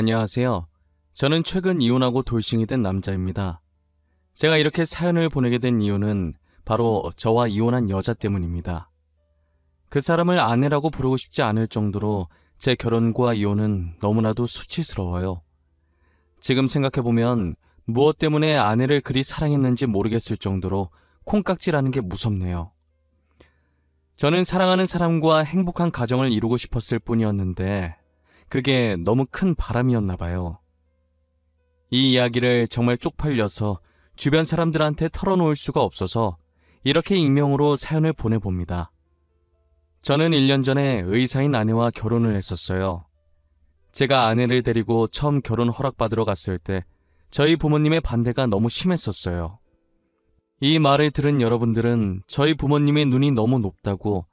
안녕하세요. 저는 최근 이혼하고 돌싱이 된 남자입니다. 제가 이렇게 사연을 보내게 된 이유는 바로 저와 이혼한 여자 때문입니다. 그 사람을 아내라고 부르고 싶지 않을 정도로 제 결혼과 이혼은 너무나도 수치스러워요. 지금 생각해보면 무엇 때문에 아내를 그리 사랑했는지 모르겠을 정도로 콩깍지라는 게 무섭네요. 저는 사랑하는 사람과 행복한 가정을 이루고 싶었을 뿐이었는데 그게 너무 큰 바람이었나 봐요. 이 이야기를 정말 쪽팔려서 주변 사람들한테 털어놓을 수가 없어서 이렇게 익명으로 사연을 보내봅니다. 저는 1년 전에 의사인 아내와 결혼을 했었어요. 제가 아내를 데리고 처음 결혼 허락받으러 갔을 때 저희 부모님의 반대가 너무 심했었어요. 이 말을 들은 여러분들은 저희 부모님의 눈이 너무 높다고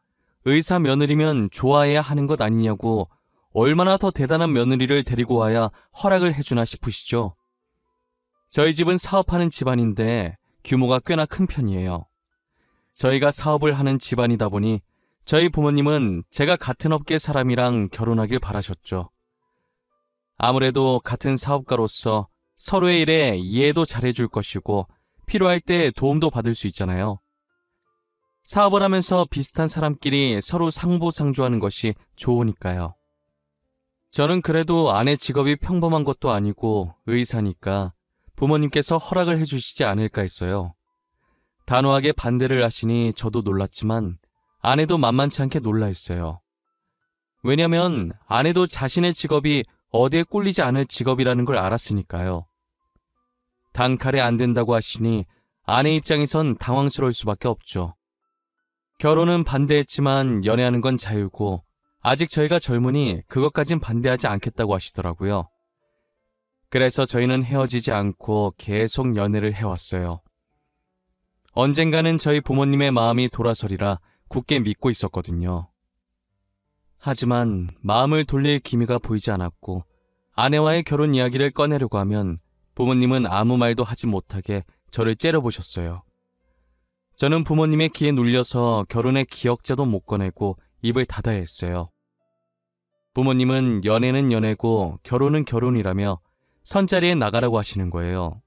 의사 며느리면 좋아해야 하는 것 아니냐고 얼마나 더 대단한 며느리를 데리고 와야 허락을 해주나 싶으시죠? 저희 집은 사업하는 집안인데 규모가 꽤나 큰 편이에요. 저희가 사업을 하는 집안이다 보니 저희 부모님은 제가 같은 업계 사람이랑 결혼하길 바라셨죠. 아무래도 같은 사업가로서 서로의 일에 이해도 잘해줄 것이고 필요할 때 도움도 받을 수 있잖아요. 사업을 하면서 비슷한 사람끼리 서로 상보상조하는 것이 좋으니까요. 저는 그래도 아내 직업이 평범한 것도 아니고 의사니까 부모님께서 허락을 해주시지 않을까 했어요. 단호하게 반대를 하시니 저도 놀랐지만 아내도 만만치 않게 놀라했어요. 왜냐면 아내도 자신의 직업이 어디에 꼴리지 않을 직업이라는 걸 알았으니까요. 단칼에 안 된다고 하시니 아내 입장에선 당황스러울 수밖에 없죠. 결혼은 반대했지만 연애하는 건 자유고 아직 저희가 젊으니 그것까진 반대하지 않겠다고 하시더라고요. 그래서 저희는 헤어지지 않고 계속 연애를 해왔어요. 언젠가는 저희 부모님의 마음이 돌아서리라 굳게 믿고 있었거든요. 하지만 마음을 돌릴 기미가 보이지 않았고 아내와의 결혼 이야기를 꺼내려고 하면 부모님은 아무 말도 하지 못하게 저를 째려보셨어요. 저는 부모님의 기에 눌려서 결혼의 기억자도 못 꺼내고 입을 닫아야 했어요. 부모님은 연애는 연애고 결혼은 결혼이라며 선자리에 나가라고 하시는 거예요.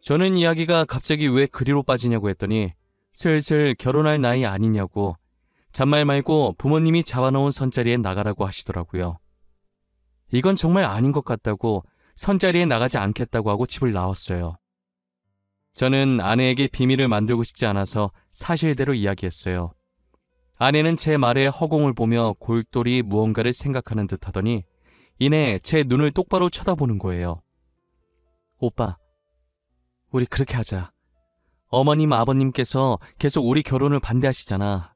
저는 이야기가 갑자기 왜 그리로 빠지냐고 했더니 슬슬 결혼할 나이 아니냐고 잔말 말고 부모님이 잡아놓은 선자리에 나가라고 하시더라고요. 이건 정말 아닌 것 같다고 선자리에 나가지 않겠다고 하고 집을 나왔어요. 저는 아내에게 비밀을 만들고 싶지 않아서 사실대로 이야기했어요. 아내는 제 말에 허공을 보며 골똘히 무언가를 생각하는 듯 하더니 이내 제 눈을 똑바로 쳐다보는 거예요. 오빠, 우리 그렇게 하자. 어머님, 아버님께서 계속 우리 결혼을 반대하시잖아.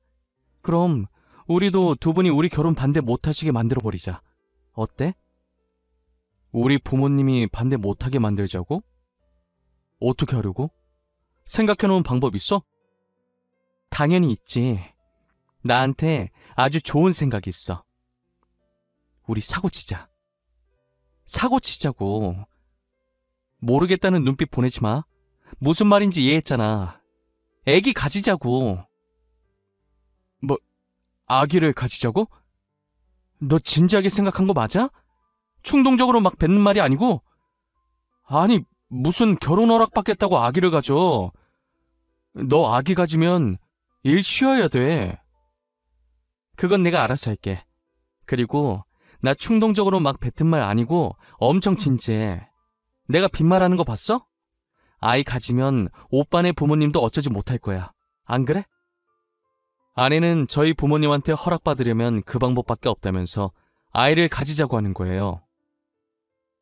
그럼 우리도 두 분이 우리 결혼 반대 못하시게 만들어버리자. 어때? 우리 부모님이 반대 못하게 만들자고? 어떻게 하려고? 생각해놓은 방법 있어? 당연히 있지. 나한테 아주 좋은 생각이 있어. 우리 사고 치자. 사고 치자고. 모르겠다는 눈빛 보내지 마. 무슨 말인지 이해했잖아. 애기 가지자고. 뭐, 아기를 가지자고? 너 진지하게 생각한 거 맞아? 충동적으로 막 뱉는 말이 아니고? 아니, 무슨 결혼 허락 받겠다고 아기를 가져. 너 아기 가지면 일 쉬어야 돼. 그건 내가 알아서 할게. 그리고 나 충동적으로 막 뱉은 말 아니고 엄청 진지해. 내가 빈말하는 거 봤어? 아이 가지면 오빠네 부모님도 어쩌지 못할 거야. 안 그래? 아내는 저희 부모님한테 허락받으려면 그 방법밖에 없다면서 아이를 가지자고 하는 거예요.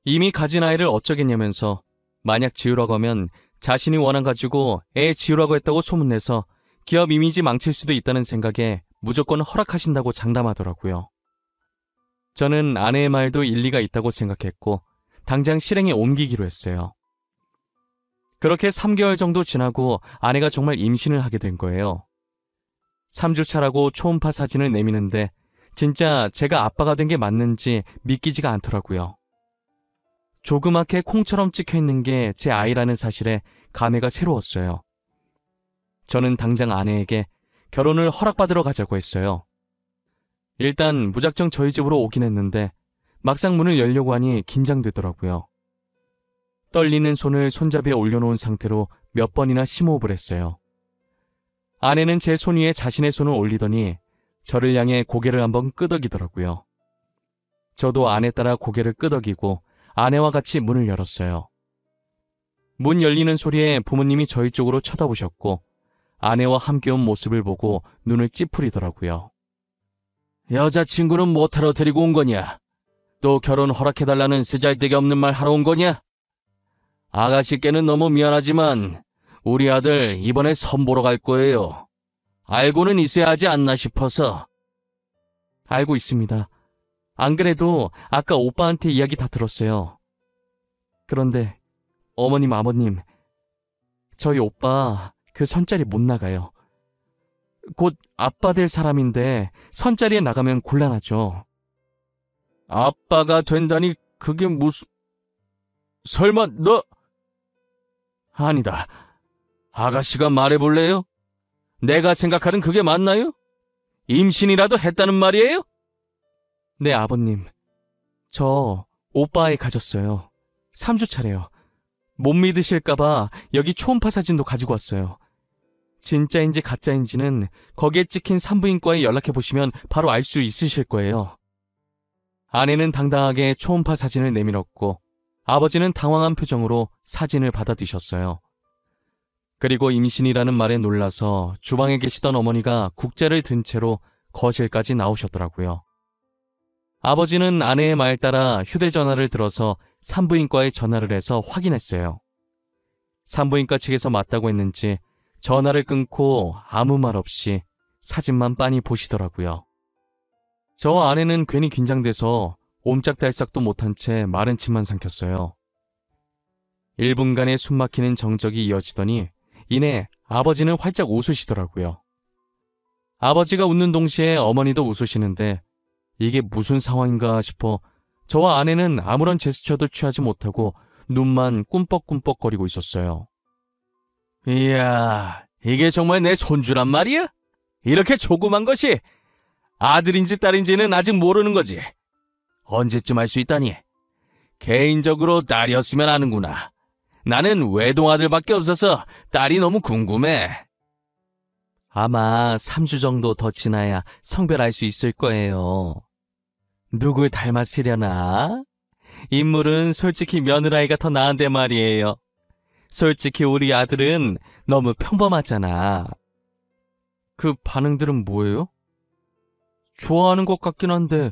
이미 가진 아이를 어쩌겠냐면서 만약 지우라고 하면 자신이 원한 가지고 애 지우라고 했다고 소문내서 기업 이미지 망칠 수도 있다는 생각에 무조건 허락하신다고 장담하더라고요. 저는 아내의 말도 일리가 있다고 생각했고 당장 실행에 옮기기로 했어요. 그렇게 3개월 정도 지나고 아내가 정말 임신을 하게 된 거예요. 3주 차라고 초음파 사진을 내미는데 진짜 제가 아빠가 된 게 맞는지 믿기지가 않더라고요. 조그맣게 콩처럼 찍혀있는 게 제 아이라는 사실에 감회가 새로웠어요. 저는 당장 아내에게 결혼을 허락받으러 가자고 했어요. 일단 무작정 저희 집으로 오긴 했는데 막상 문을 열려고 하니 긴장되더라고요. 떨리는 손을 손잡이에 올려놓은 상태로 몇 번이나 심호흡을 했어요. 아내는 제 손 위에 자신의 손을 올리더니 저를 향해 고개를 한번 끄덕이더라고요. 저도 아내 따라 고개를 끄덕이고 아내와 같이 문을 열었어요. 문 열리는 소리에 부모님이 저희 쪽으로 쳐다보셨고 아내와 함께 온 모습을 보고 눈을 찌푸리더라고요. 여자친구는 뭐하러 데리고 온 거냐? 또 결혼 허락해달라는 쓰잘데기 없는 말 하러 온 거냐? 아가씨께는 너무 미안하지만 우리 아들 이번에 선보러 갈 거예요. 알고는 있어야 하지 않나 싶어서. 알고 있습니다. 안 그래도 아까 오빠한테 이야기 다 들었어요. 그런데 어머님, 아버님, 저희 오빠 그 선자리 못 나가요. 곧 아빠 될 사람인데 선자리에 나가면 곤란하죠. 아빠가 된다니 그게 무슨... 설마 너... 아니다. 아가씨가 말해볼래요? 내가 생각하는 그게 맞나요? 임신이라도 했다는 말이에요? 네, 아버님. 저 오빠 아이 가졌어요. 3주 차래요. 못 믿으실까봐 여기 초음파 사진도 가지고 왔어요. 진짜인지 가짜인지는 거기에 찍힌 산부인과에 연락해보시면 바로 알 수 있으실 거예요. 아내는 당당하게 초음파 사진을 내밀었고 아버지는 당황한 표정으로 사진을 받아드셨어요. 그리고 임신이라는 말에 놀라서 주방에 계시던 어머니가 국자를 든 채로 거실까지 나오셨더라고요. 아버지는 아내의 말 따라 휴대전화를 들어서 산부인과에 전화를 해서 확인했어요. 산부인과 측에서 맞다고 했는지 전화를 끊고 아무 말 없이 사진만 빤히 보시더라고요. 저 아내는 괜히 긴장돼서 옴짝달싹도 못한 채 마른 침만 삼켰어요. 1분간의 숨막히는 정적이 이어지더니 이내 아버지는 활짝 웃으시더라고요. 아버지가 웃는 동시에 어머니도 웃으시는데 이게 무슨 상황인가 싶어 저와 아내는 아무런 제스처도 취하지 못하고 눈만 꿈뻑꿈뻑거리고 있었어요. 이야, 이게 정말 내 손주란 말이야? 이렇게 조그만 것이 아들인지 딸인지는 아직 모르는 거지. 언제쯤 알 수 있다니? 개인적으로 딸이었으면 아는구나. 나는 외동아들밖에 없어서 딸이 너무 궁금해. 아마 3주 정도 더 지나야 성별할 수 있을 거예요. 누굴 닮았으려나? 인물은 솔직히 며느라이가 더 나은데 말이에요. 솔직히 우리 아들은 너무 평범하잖아. 그 반응들은 뭐예요? 좋아하는 것 같긴 한데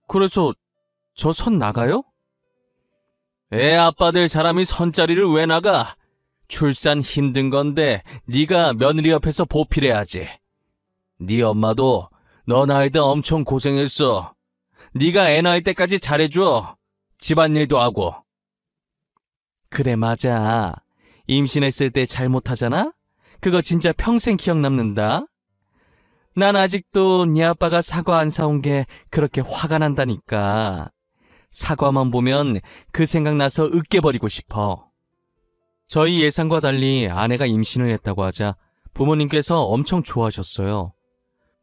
그래서 저 선 나가요? 애 아빠 될 사람이 선자리를 왜 나가? 출산 힘든 건데 네가 며느리 옆에서 보필해야지. 네 엄마도 너 낳을 때 엄청 고생했어. 네가 애 낳을 때까지 잘해줘. 집안일도 하고. 그래, 맞아. 임신했을 때 잘못하잖아? 그거 진짜 평생 기억 남는다. 난 아직도 네 아빠가 사과 안 사온 게 그렇게 화가 난다니까. 사과만 보면 그 생각나서 으깨버리고 싶어. 저희 예상과 달리 아내가 임신을 했다고 하자 부모님께서 엄청 좋아하셨어요.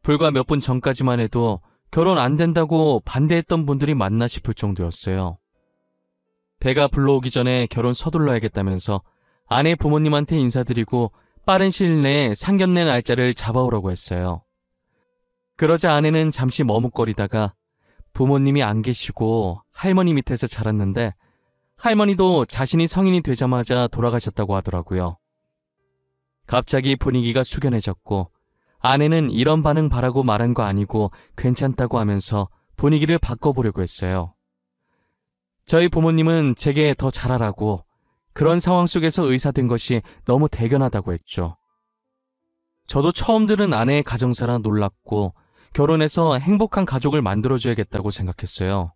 불과 몇 분 전까지만 해도 결혼 안 된다고 반대했던 분들이 맞나 싶을 정도였어요. 배가 불러오기 전에 결혼 서둘러야겠다면서 아내 부모님한테 인사드리고 빠른 시일 내에 상견례 날짜를 잡아오라고 했어요. 그러자 아내는 잠시 머뭇거리다가 부모님이 안 계시고 할머니 밑에서 자랐는데 할머니도 자신이 성인이 되자마자 돌아가셨다고 하더라고요. 갑자기 분위기가 숙연해졌고 아내는 이런 반응 바라고 말한 거 아니고 괜찮다고 하면서 분위기를 바꿔보려고 했어요. 저희 부모님은 제게 더 잘하라고 그런 상황 속에서 의사된 것이 너무 대견하다고 했죠. 저도 처음 들은 아내의 가정사라 놀랐고 결혼해서 행복한 가족을 만들어줘야겠다고 생각했어요.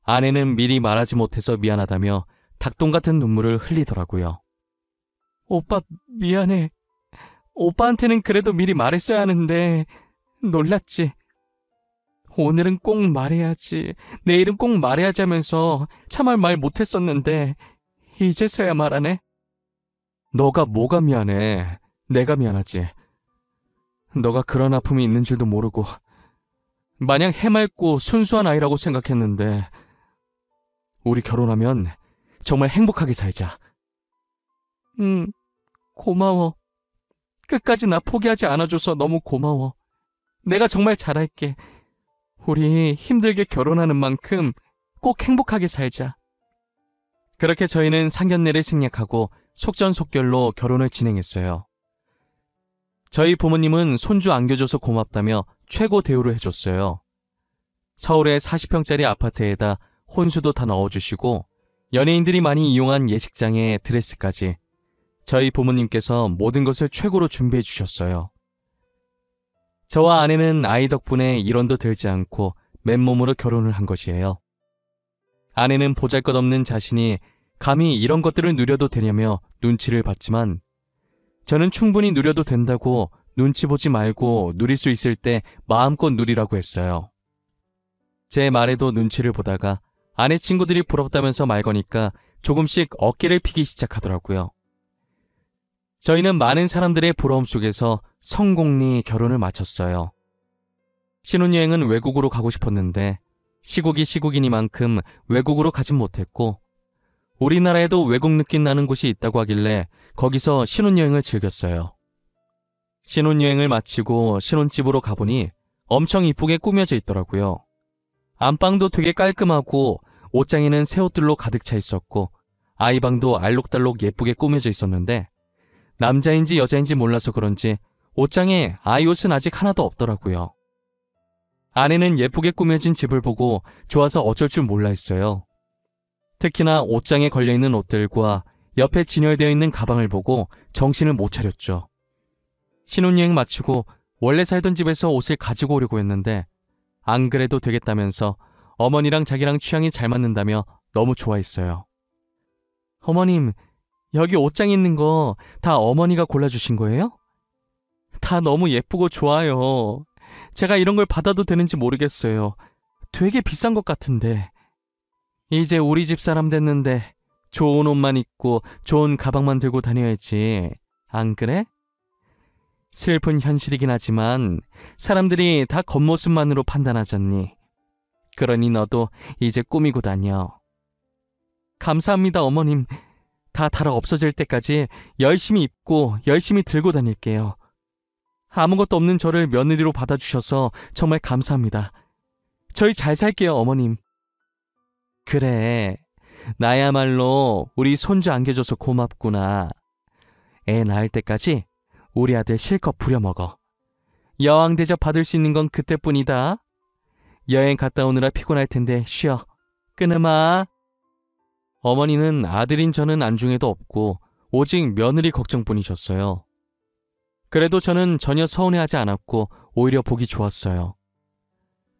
아내는 미리 말하지 못해서 미안하다며 닭똥 같은 눈물을 흘리더라고요. 오빠 미안해. 오빠한테는 그래도 미리 말했어야 하는데 놀랐지. 오늘은 꼭 말해야지. 내일은 꼭 말해야지 하면서 참을 말 못했었는데 이제서야 말하네. 너가 뭐가 미안해. 내가 미안하지. 너가 그런 아픔이 있는 줄도 모르고 마냥 해맑고 순수한 아이라고 생각했는데 우리 결혼하면 정말 행복하게 살자. 고마워. 끝까지 나 포기하지 않아줘서 너무 고마워. 내가 정말 잘할게. 우리 힘들게 결혼하는 만큼 꼭 행복하게 살자. 그렇게 저희는 상견례를 생략하고 속전속결로 결혼을 진행했어요. 저희 부모님은 손주 안겨줘서 고맙다며 최고 대우를 해줬어요. 서울의 40평짜리 아파트에다 혼수도 다 넣어주시고 연예인들이 많이 이용한 예식장에 드레스까지 저희 부모님께서 모든 것을 최고로 준비해 주셨어요. 저와 아내는 아이 덕분에 일원도 들지 않고 맨몸으로 결혼을 한 것이에요. 아내는 보잘것없는 자신이 감히 이런 것들을 누려도 되냐며 눈치를 봤지만 저는 충분히 누려도 된다고 눈치 보지 말고 누릴 수 있을 때 마음껏 누리라고 했어요. 제 말에도 눈치를 보다가 아내 친구들이 부럽다면서 말 거니까 조금씩 어깨를 피기 시작하더라고요. 저희는 많은 사람들의 부러움 속에서 성공리 결혼을 마쳤어요. 신혼여행은 외국으로 가고 싶었는데 시국이 시국이니만큼 외국으로 가진 못했고 우리나라에도 외국 느낌 나는 곳이 있다고 하길래 거기서 신혼여행을 즐겼어요. 신혼여행을 마치고 신혼집으로 가보니 엄청 이쁘게 꾸며져 있더라고요. 안방도 되게 깔끔하고 옷장에는 새 옷들로 가득 차 있었고 아이방도 알록달록 예쁘게 꾸며져 있었는데 남자인지 여자인지 몰라서 그런지 옷장에 아이 옷은 아직 하나도 없더라고요. 아내는 예쁘게 꾸며진 집을 보고 좋아서 어쩔 줄 몰라 했어요. 특히나 옷장에 걸려있는 옷들과 옆에 진열되어 있는 가방을 보고 정신을 못 차렸죠. 신혼여행 마치고 원래 살던 집에서 옷을 가지고 오려고 했는데 안 그래도 되겠다면서 어머니랑 자기랑 취향이 잘 맞는다며 너무 좋아했어요. 어머님, 여기 옷장 있는 거 다 어머니가 골라주신 거예요? 다 너무 예쁘고 좋아요. 제가 이런 걸 받아도 되는지 모르겠어요. 되게 비싼 것 같은데. 이제 우리 집 사람 됐는데 좋은 옷만 입고 좋은 가방만 들고 다녀야지. 안 그래? 슬픈 현실이긴 하지만 사람들이 다 겉모습만으로 판단하잖니. 그러니 너도 이제 꾸미고 다녀. 감사합니다, 어머님. 다 달아 없어질 때까지 열심히 입고 열심히 들고 다닐게요. 아무것도 없는 저를 며느리로 받아주셔서 정말 감사합니다. 저희 잘 살게요, 어머님. 그래, 나야말로 우리 손주 안겨줘서 고맙구나. 애 낳을 때까지 우리 아들 실컷 부려먹어. 여왕 대접 받을 수 있는 건 그때뿐이다. 여행 갔다 오느라 피곤할 텐데 쉬어. 끊으마. 어머니는 아들인 저는 안중에도 없고 오직 며느리 걱정뿐이셨어요. 그래도 저는 전혀 서운해하지 않았고 오히려 보기 좋았어요.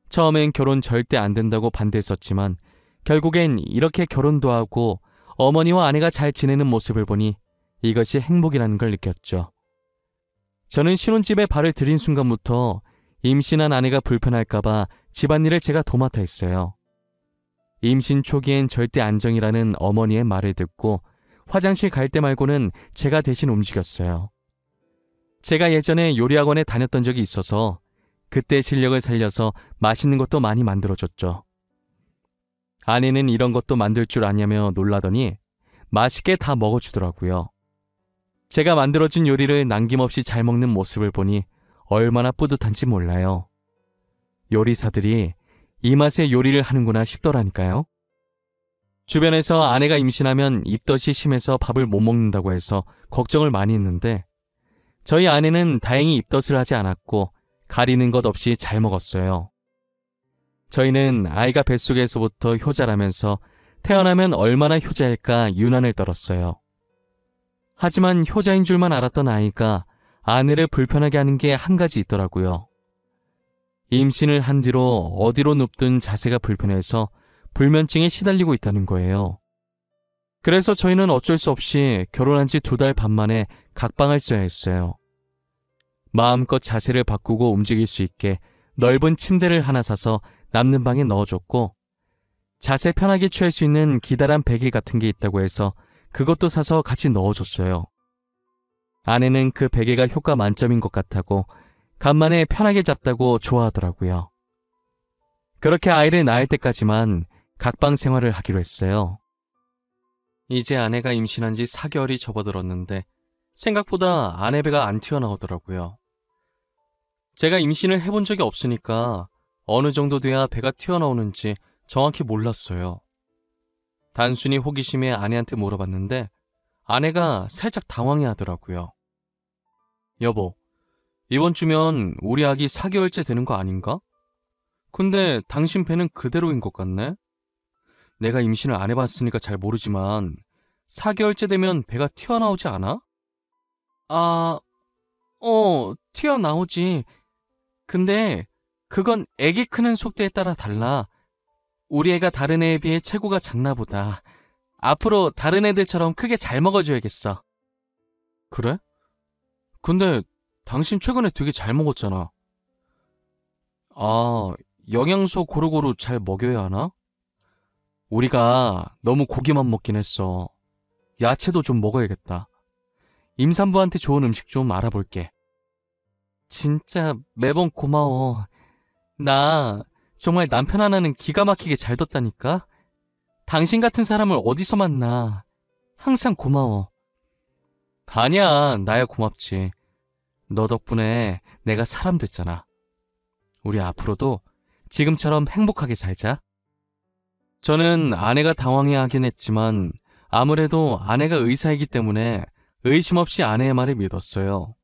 처음엔 결혼 절대 안 된다고 반대했었지만 결국엔 이렇게 결혼도 하고 어머니와 아내가 잘 지내는 모습을 보니 이것이 행복이라는 걸 느꼈죠. 저는 신혼집에 발을 들인 순간부터 임신한 아내가 불편할까봐 집안일을 제가 도맡아 했어요. 임신 초기엔 절대 안정이라는 어머니의 말을 듣고 화장실 갈 때 말고는 제가 대신 움직였어요. 제가 예전에 요리학원에 다녔던 적이 있어서 그때 실력을 살려서 맛있는 것도 많이 만들어줬죠. 아내는 이런 것도 만들 줄 아냐며 놀라더니 맛있게 다 먹어주더라고요. 제가 만들어준 요리를 남김없이 잘 먹는 모습을 보니 얼마나 뿌듯한지 몰라요. 요리사들이 이 맛에 요리를 하는구나 싶더라니까요. 주변에서 아내가 임신하면 입덧이 심해서 밥을 못 먹는다고 해서 걱정을 많이 했는데 저희 아내는 다행히 입덧을 하지 않았고 가리는 것 없이 잘 먹었어요. 저희는 아이가 뱃속에서부터 효자라면서 태어나면 얼마나 효자일까 유난을 떨었어요. 하지만 효자인 줄만 알았던 아이가 아내를 불편하게 하는 게 한 가지 있더라고요. 임신을 한 뒤로 어디로 눕든 자세가 불편해서 불면증에 시달리고 있다는 거예요. 그래서 저희는 어쩔 수 없이 결혼한 지 2달 반 만에 각방을 써야 했어요. 마음껏 자세를 바꾸고 움직일 수 있게 넓은 침대를 하나 사서 남는 방에 넣어줬고 자세 편하게 취할 수 있는 기다란 베개 같은 게 있다고 해서 그것도 사서 같이 넣어줬어요. 아내는 그 베개가 효과 만점인 것 같다고 간만에 편하게 잤다고 좋아하더라고요. 그렇게 아이를 낳을 때까지만 각방 생활을 하기로 했어요. 이제 아내가 임신한 지 4개월이 접어들었는데 생각보다 아내 배가 안 튀어나오더라고요. 제가 임신을 해본 적이 없으니까 어느 정도 돼야 배가 튀어나오는지 정확히 몰랐어요. 단순히 호기심에 아내한테 물어봤는데 아내가 살짝 당황해 하더라고요. 여보, 이번 주면 우리 아기 4개월째 되는 거 아닌가? 근데 당신 배는 그대로인 것 같네? 내가 임신을 안 해봤으니까 잘 모르지만 4개월째 되면 배가 튀어나오지 않아? 튀어나오지. 근데 그건 애기 크는 속도에 따라 달라. 우리 애가 다른 애에 비해 체구가 작나 보다. 앞으로 다른 애들처럼 크게 잘 먹어줘야겠어. 그래? 근데 당신 최근에 되게 잘 먹었잖아. 영양소 고루고루 잘 먹여야 하나? 우리가 너무 고기만 먹긴 했어. 야채도 좀 먹어야겠다. 임산부한테 좋은 음식 좀 알아볼게. 진짜 매번 고마워. 나 정말 남편 하나는 기가 막히게 잘 뒀다니까? 당신 같은 사람을 어디서 만나. 항상 고마워. 아니야, 나야 고맙지. 너 덕분에 내가 사람 됐잖아. 우리 앞으로도 지금처럼 행복하게 살자. 저는 아내가 당황해하긴 했지만 아무래도 아내가 의사이기 때문에 의심 없이 아내의 말을 믿었어요.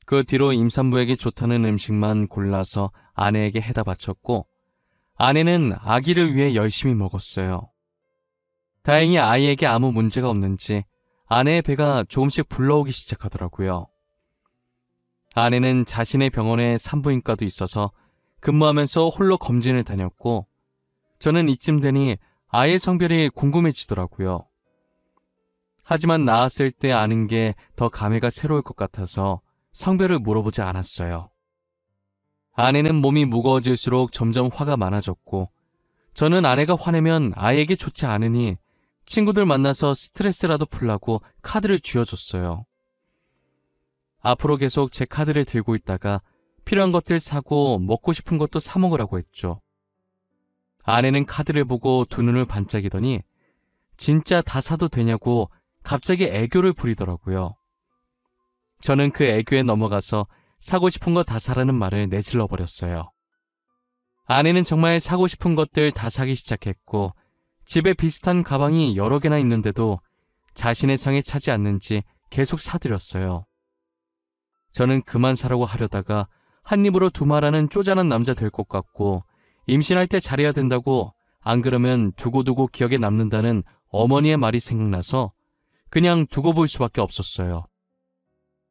그 뒤로 임산부에게 좋다는 음식만 골라서 아내에게 해다 바쳤고 아내는 아기를 위해 열심히 먹었어요. 다행히 아이에게 아무 문제가 없는지 아내의 배가 조금씩 불러오기 시작하더라고요. 아내는 자신의 병원에 산부인과도 있어서 근무하면서 홀로 검진을 다녔고 저는 이쯤 되니 아이의 성별이 궁금해지더라고요. 하지만 낳았을 때 아는 게 더 감회가 새로울 것 같아서 성별을 물어보지 않았어요. 아내는 몸이 무거워질수록 점점 화가 많아졌고 저는 아내가 화내면 아이에게 좋지 않으니 친구들 만나서 스트레스라도 풀라고 카드를 쥐어줬어요. 앞으로 계속 제 카드를 들고 있다가 필요한 것들 사고 먹고 싶은 것도 사 먹으라고 했죠. 아내는 카드를 보고 두 눈을 반짝이더니 진짜 다 사도 되냐고 갑자기 애교를 부리더라고요. 저는 그 애교에 넘어가서 사고 싶은 거 다 사라는 말을 내질러 버렸어요. 아내는 정말 사고 싶은 것들 다 사기 시작했고 집에 비슷한 가방이 여러 개나 있는데도 자신의 성에 차지 않는지 계속 사드렸어요. 저는 그만 사라고 하려다가 한 입으로 두말하는 쪼잔한 남자 될 것 같고 임신할 때 잘해야 된다고 안 그러면 두고두고 기억에 남는다는 어머니의 말이 생각나서 그냥 두고 볼 수밖에 없었어요.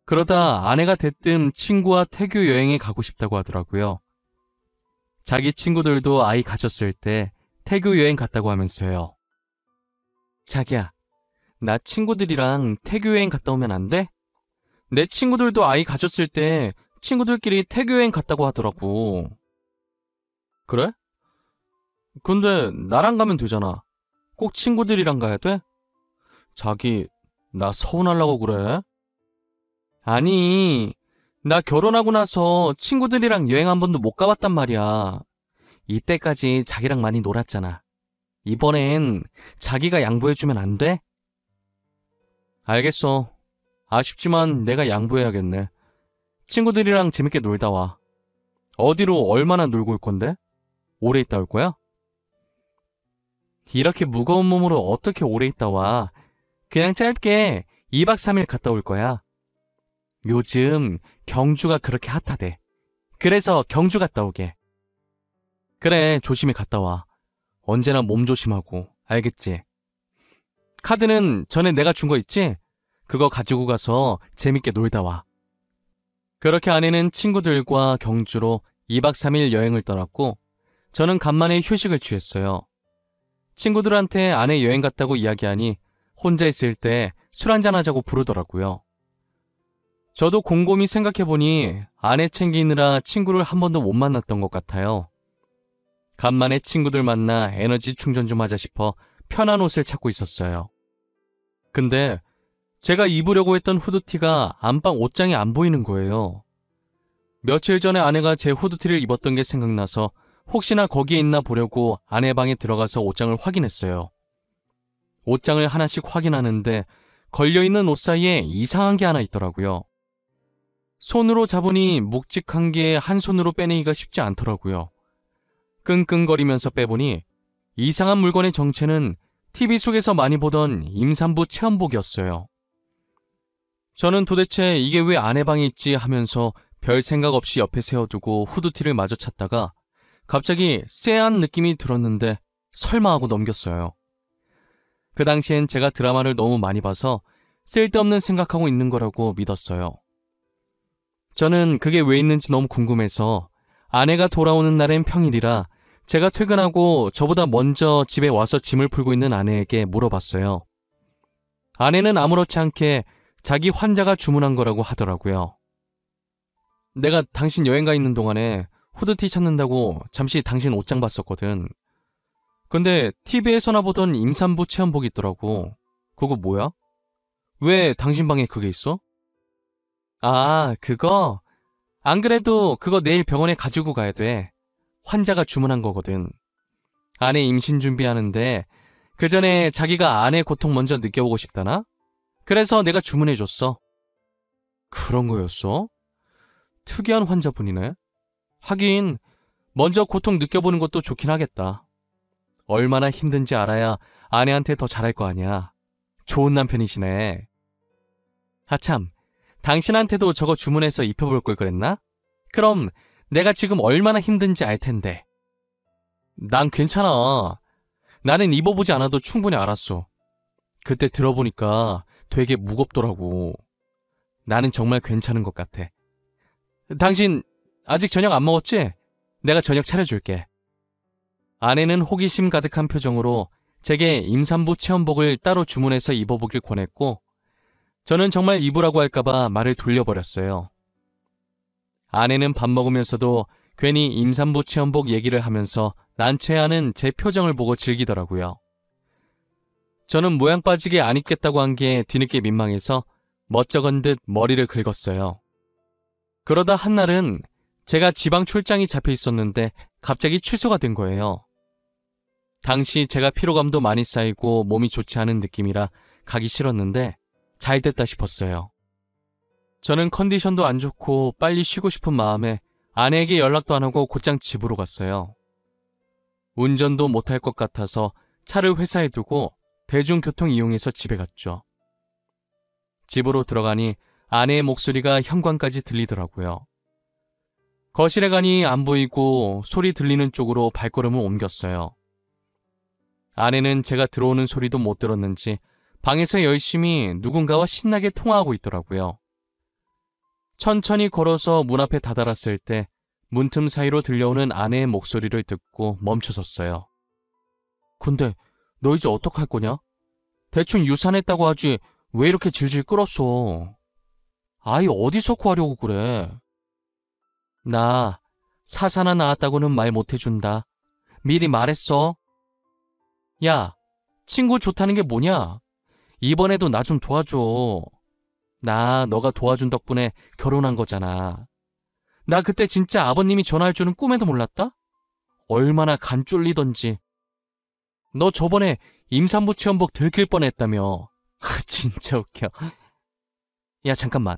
그러다 아내가 대뜸 친구와 태교 여행에 가고 싶다고 하더라고요. 자기 친구들도 아이 가졌을 때 태교 여행 갔다고 하면서요. 자기야, 나 친구들이랑 태교 여행 갔다 오면 안 돼? 내 친구들도 아이 가졌을 때 친구들끼리 태교 여행 갔다고 하더라고. 그래? 근데 나랑 가면 되잖아. 꼭 친구들이랑 가야 돼? 자기, 나 서운하려고 그래? 아니, 나 결혼하고 나서 친구들이랑 여행 한 번도 못 가봤단 말이야. 이때까지 자기랑 많이 놀았잖아. 이번엔 자기가 양보해주면 안 돼? 알겠어. 아쉽지만 내가 양보해야겠네. 친구들이랑 재밌게 놀다 와. 어디로 얼마나 놀고 올 건데? 오래 있다 올 거야? 이렇게 무거운 몸으로 어떻게 오래 있다 와. 그냥 짧게 2박 3일 갔다 올 거야. 요즘 경주가 그렇게 핫하대. 그래서 경주 갔다 오게. 그래, 조심히 갔다 와. 언제나 몸 조심하고, 알겠지? 카드는 전에 내가 준 거 있지? 그거 가지고 가서 재밌게 놀다 와. 그렇게 아내는 친구들과 경주로 2박 3일 여행을 떠났고 저는 간만에 휴식을 취했어요. 친구들한테 아내 여행 갔다고 이야기하니 혼자 있을 때 술 한잔 하자고 부르더라고요. 저도 곰곰이 생각해보니 아내 챙기느라 친구를 한 번도 못 만났던 것 같아요. 간만에 친구들 만나 에너지 충전 좀 하자 싶어 편한 옷을 찾고 있었어요. 근데 제가 입으려고 했던 후드티가 안방 옷장에 안 보이는 거예요. 며칠 전에 아내가 제 후드티를 입었던 게 생각나서 혹시나 거기에 있나 보려고 아내 방에 들어가서 옷장을 확인했어요. 옷장을 하나씩 확인하는데 걸려있는 옷 사이에 이상한 게 하나 있더라고요. 손으로 잡으니 묵직한 게 한 손으로 빼내기가 쉽지 않더라고요. 끙끙거리면서 빼보니 이상한 물건의 정체는 TV 속에서 많이 보던 임산부 체험복이었어요. 저는 도대체 이게 왜 아내 방에 있지 하면서 별 생각 없이 옆에 세워두고 후드티를 마저 찾다가 갑자기 쎄한 느낌이 들었는데 설마 하고 넘겼어요. 그 당시엔 제가 드라마를 너무 많이 봐서 쓸데없는 생각하고 있는 거라고 믿었어요. 저는 그게 왜 있는지 너무 궁금해서 아내가 돌아오는 날엔 평일이라 제가 퇴근하고 저보다 먼저 집에 와서 짐을 풀고 있는 아내에게 물어봤어요. 아내는 아무렇지 않게 자기 환자가 주문한 거라고 하더라고요. 내가 당신 여행 가 있는 동안에 후드티 찾는다고 잠시 당신 옷장 봤었거든. 근데 TV에서나 보던 임산부 체험복이 있더라고. 그거 뭐야? 왜 당신 방에 그게 있어? 아, 그거? 안 그래도 그거 내일 병원에 가지고 가야 돼. 환자가 주문한 거거든. 아내 임신 준비하는데 그 전에 자기가 아내 고통 먼저 느껴보고 싶다나? 그래서 내가 주문해줬어. 그런 거였어? 특이한 환자분이네. 하긴 먼저 고통 느껴보는 것도 좋긴 하겠다. 얼마나 힘든지 알아야 아내한테 더 잘할 거 아니야. 좋은 남편이시네. 하참, 당신한테도 저거 주문해서 입혀볼 걸 그랬나? 그럼 내가 지금 얼마나 힘든지 알 텐데. 난 괜찮아. 나는 입어보지 않아도 충분히 알았어. 그때 들어보니까 되게 무겁더라고. 나는 정말 괜찮은 것 같아. 당신 아직 저녁 안 먹었지? 내가 저녁 차려줄게. 아내는 호기심 가득한 표정으로 제게 임산부 체험복을 따로 주문해서 입어보길 권했고 저는 정말 입으라고 할까봐 말을 돌려버렸어요. 아내는 밥 먹으면서도 괜히 임산부 체험복 얘기를 하면서 난처해하는 제 표정을 보고 즐기더라고요. 저는 모양 빠지게 안 입겠다고 한 게 뒤늦게 민망해서 멋쩍은 듯 머리를 긁었어요. 그러다 한날은 제가 지방 출장이 잡혀 있었는데 갑자기 취소가 된 거예요. 당시 제가 피로감도 많이 쌓이고 몸이 좋지 않은 느낌이라 가기 싫었는데 잘 됐다 싶었어요. 저는 컨디션도 안 좋고 빨리 쉬고 싶은 마음에 아내에게 연락도 안 하고 곧장 집으로 갔어요. 운전도 못할 것 같아서 차를 회사에 두고 대중교통 이용해서 집에 갔죠. 집으로 들어가니 아내의 목소리가 현관까지 들리더라고요. 거실에 가니 안 보이고 소리 들리는 쪽으로 발걸음을 옮겼어요. 아내는 제가 들어오는 소리도 못 들었는지 방에서 열심히 누군가와 신나게 통화하고 있더라고요. 천천히 걸어서 문 앞에 다다랐을 때 문틈 사이로 들려오는 아내의 목소리를 듣고 멈춰섰어요. 근데 너 이제 어떡할 거냐? 대충 유산했다고 하지 왜 이렇게 질질 끌었어? 아이 어디서 구하려고 그래? 나 사사나 나왔다고는 말 못해준다. 미리 말했어. 야, 친구 좋다는 게 뭐냐? 이번에도 나 좀 도와줘. 나 너가 도와준 덕분에 결혼한 거잖아. 나 그때 진짜 아버님이 전화할 줄은 꿈에도 몰랐다? 얼마나 간 쫄리던지. 너 저번에 임산부 체험복 들킬 뻔했다며. 진짜 웃겨. 야, 잠깐만.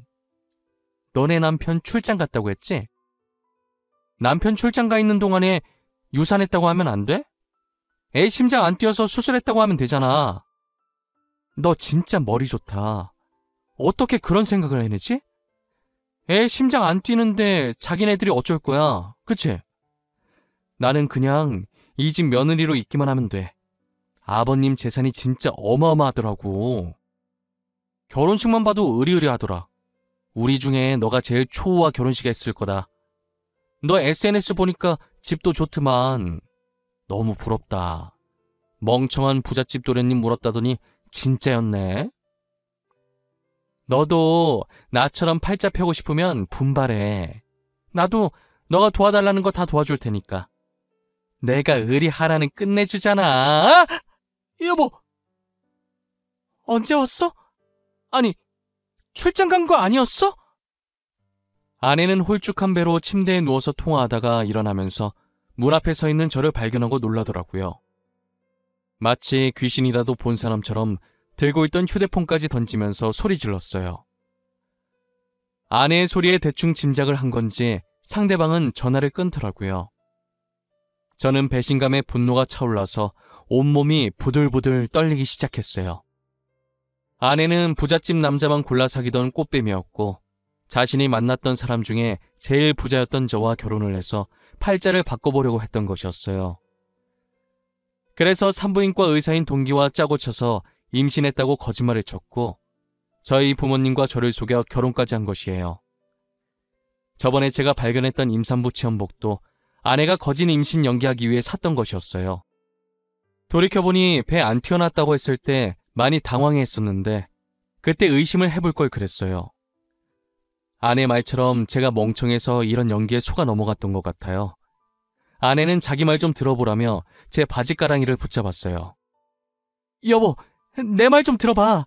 너네 남편 출장 갔다고 했지? 남편 출장 가 있는 동안에 유산했다고 하면 안 돼? 애 심장 안 뛰어서 수술했다고 하면 되잖아. 너 진짜 머리 좋다. 어떻게 그런 생각을 해내지? 애 심장 안 뛰는데 자기네들이 어쩔 거야. 그치? 나는 그냥 이 집 며느리로 있기만 하면 돼. 아버님 재산이 진짜 어마어마하더라고. 결혼식만 봐도 으리으리하더라. 우리 중에 너가 제일 초호화 결혼식 했을 거다. 너 SNS 보니까 집도 좋더만. 너무 부럽다. 멍청한 부잣집 도련님 물었다더니 진짜였네. 너도 나처럼 팔자 펴고 싶으면 분발해. 나도 너가 도와달라는 거 다 도와줄 테니까. 내가 의리하라는 끝내주잖아. 여보, 언제 왔어? 아니, 출장 간 거 아니었어? 아내는 홀쭉한 배로 침대에 누워서 통화하다가 일어나면서 문 앞에 서 있는 저를 발견하고 놀라더라고요. 마치 귀신이라도 본 사람처럼 들고 있던 휴대폰까지 던지면서 소리 질렀어요. 아내의 소리에 대충 짐작을 한 건지 상대방은 전화를 끊더라고요. 저는 배신감에 분노가 차올라서 온몸이 부들부들 떨리기 시작했어요. 아내는 부잣집 남자만 골라 사귀던 꽃뱀이었고 자신이 만났던 사람 중에 제일 부자였던 저와 결혼을 해서 팔자를 바꿔보려고 했던 것이었어요. 그래서 산부인과 의사인 동기와 짜고 쳐서 임신했다고 거짓말을 쳤고 저희 부모님과 저를 속여 결혼까지 한 것이에요. 저번에 제가 발견했던 임산부 체험복도 아내가 거짓 임신 연기하기 위해 샀던 것이었어요. 돌이켜보니 배 안 튀어났다고 했을 때 많이 당황했었는데 그때 의심을 해볼 걸 그랬어요. 아내 말처럼 제가 멍청해서 이런 연기에 속아 넘어갔던 것 같아요. 아내는 자기 말 좀 들어보라며 제 바지가랑이를 붙잡았어요. 여보, 내 말 좀 들어봐.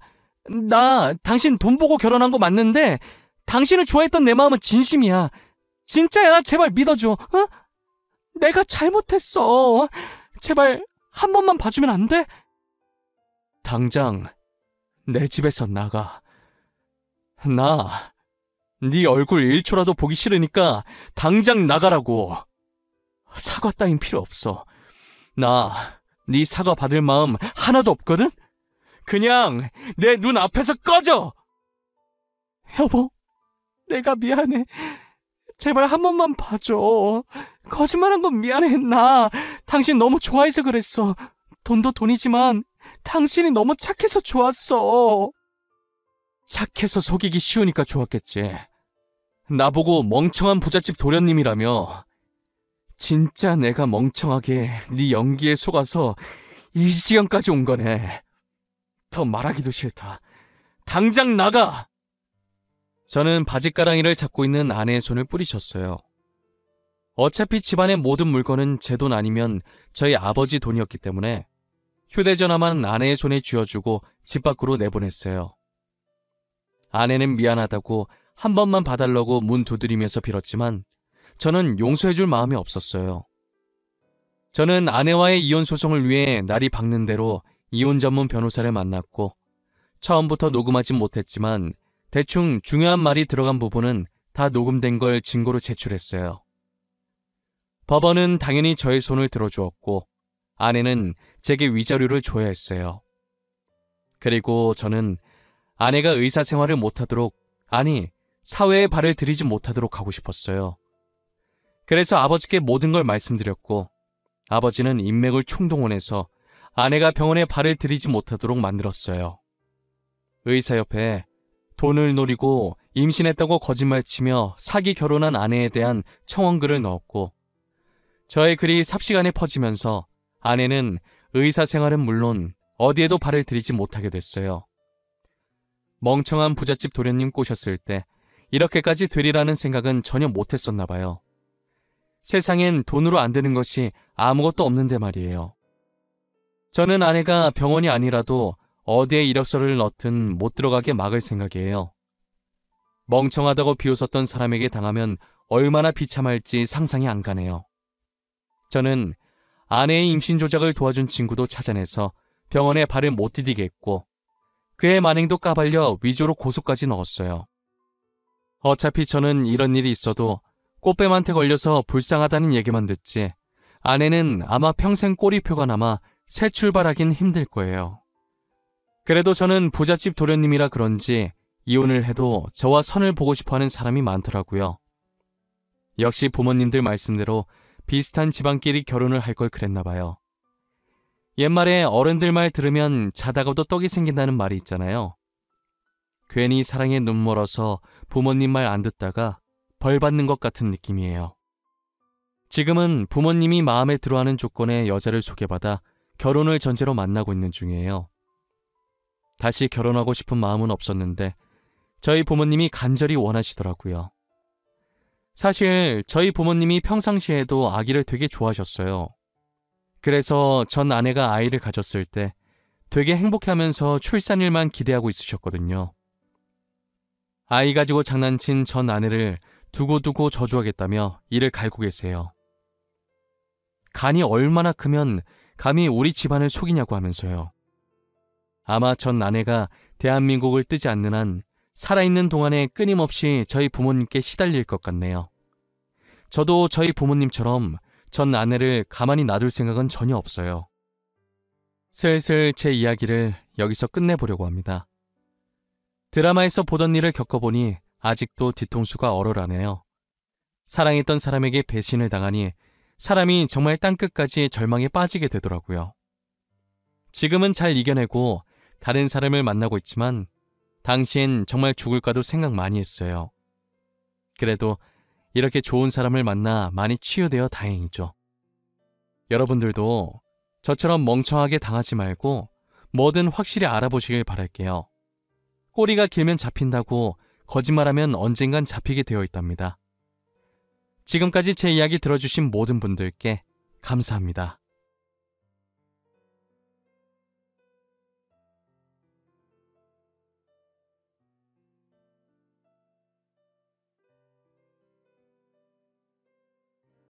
나 당신 돈 보고 결혼한 거 맞는데 당신을 좋아했던 내 마음은 진심이야. 진짜야, 제발 믿어줘. 어? 내가 잘못했어. 제발 한 번만 봐주면 안 돼? 당장 내 집에서 나가. 나 네 얼굴 1초라도 보기 싫으니까 당장 나가라고. 사과 따윈 필요 없어. 나 네 사과 받을 마음 하나도 없거든? 그냥 내 눈 앞에서 꺼져! 여보, 내가 미안해. 제발 한 번만 봐줘. 거짓말한 건 미안해. 나 당신 너무 좋아해서 그랬어. 돈도 돈이지만 당신이 너무 착해서 좋았어. 착해서 속이기 쉬우니까 좋았겠지. 나보고 멍청한 부잣집 도련님이라며. 진짜 내가 멍청하게 네 연기에 속아서 이 지경까지 온 거네. 더 말하기도 싫다. 당장 나가! 저는 바지가랑이를 잡고 있는 아내의 손을 뿌리쳤어요. 어차피 집안의 모든 물건은 제 돈 아니면 저희 아버지 돈이었기 때문에 휴대전화만 아내의 손에 쥐어주고 집 밖으로 내보냈어요. 아내는 미안하다고 한 번만 봐달라고 문 두드리면서 빌었지만 저는 용서해줄 마음이 없었어요. 저는 아내와의 이혼 소송을 위해 날이 밝는 대로 이혼 전문 변호사를 만났고 처음부터 녹음하진 못했지만 대충 중요한 말이 들어간 부분은 다 녹음된 걸 증거로 제출했어요. 법원은 당연히 저의 손을 들어주었고 아내는 제게 위자료를 줘야 했어요. 그리고 저는 아내가 의사 생활을 못하도록, 아니 사회에 발을 들이지 못하도록 하고 싶었어요. 그래서 아버지께 모든 걸 말씀드렸고 아버지는 인맥을 총동원해서 아내가 병원에 발을 들이지 못하도록 만들었어요. 의사협회에 돈을 노리고 임신했다고 거짓말치며 사기 결혼한 아내에 대한 청원글을 넣었고 저의 글이 삽시간에 퍼지면서 아내는 의사 생활은 물론 어디에도 발을 들이지 못하게 됐어요. 멍청한 부잣집 도련님 꼬셨을 때 이렇게까지 되리라는 생각은 전혀 못했었나 봐요. 세상엔 돈으로 안 되는 것이 아무것도 없는데 말이에요. 저는 아내가 병원이 아니라도 어디에 이력서를 넣든 못 들어가게 막을 생각이에요. 멍청하다고 비웃었던 사람에게 당하면 얼마나 비참할지 상상이 안 가네요. 저는 아내의 임신 조작을 도와준 친구도 찾아내서 병원에 발을 못 디디게 했고 그의 만행도 까발려 위조로 고소까지 넣었어요. 어차피 저는 이런 일이 있어도 꽃뱀한테 걸려서 불쌍하다는 얘기만 듣지 아내는 아마 평생 꼬리표가 남아 새 출발하긴 힘들 거예요. 그래도 저는 부잣집 도련님이라 그런지 이혼을 해도 저와 선을 보고 싶어하는 사람이 많더라고요. 역시 부모님들 말씀대로 비슷한 집안끼리 결혼을 할 걸 그랬나 봐요. 옛말에 어른들 말 들으면 자다가도 떡이 생긴다는 말이 있잖아요. 괜히 사랑에 눈 멀어서 부모님 말 안 듣다가 벌 받는 것 같은 느낌이에요. 지금은 부모님이 마음에 들어하는 조건의 여자를 소개받아 결혼을 전제로 만나고 있는 중이에요. 다시 결혼하고 싶은 마음은 없었는데 저희 부모님이 간절히 원하시더라고요. 사실 저희 부모님이 평상시에도 아기를 되게 좋아하셨어요. 그래서 전 아내가 아이를 가졌을 때 되게 행복해하면서 출산일만 기대하고 있으셨거든요. 아이 가지고 장난친 전 아내를 두고두고 저주하겠다며 이를 갈고 계세요. 간이 얼마나 크면 감히 우리 집안을 속이냐고 하면서요. 아마 전 아내가 대한민국을 뜨지 않는 한 살아있는 동안에 끊임없이 저희 부모님께 시달릴 것 같네요. 저도 저희 부모님처럼 전 아내를 가만히 놔둘 생각은 전혀 없어요. 슬슬 제 이야기를 여기서 끝내보려고 합니다. 드라마에서 보던 일을 겪어보니 아직도 뒤통수가 얼얼하네요. 사랑했던 사람에게 배신을 당하니 사람이 정말 땅끝까지 절망에 빠지게 되더라고요. 지금은 잘 이겨내고 다른 사람을 만나고 있지만 당시엔 정말 죽을까도 생각 많이 했어요. 그래도 이렇게 좋은 사람을 만나 많이 치유되어 다행이죠. 여러분들도 저처럼 멍청하게 당하지 말고 뭐든 확실히 알아보시길 바랄게요. 꼬리가 길면 잡힌다고 거짓말하면 언젠간 잡히게 되어 있답니다. 지금까지 제 이야기 들어주신 모든 분들께 감사합니다.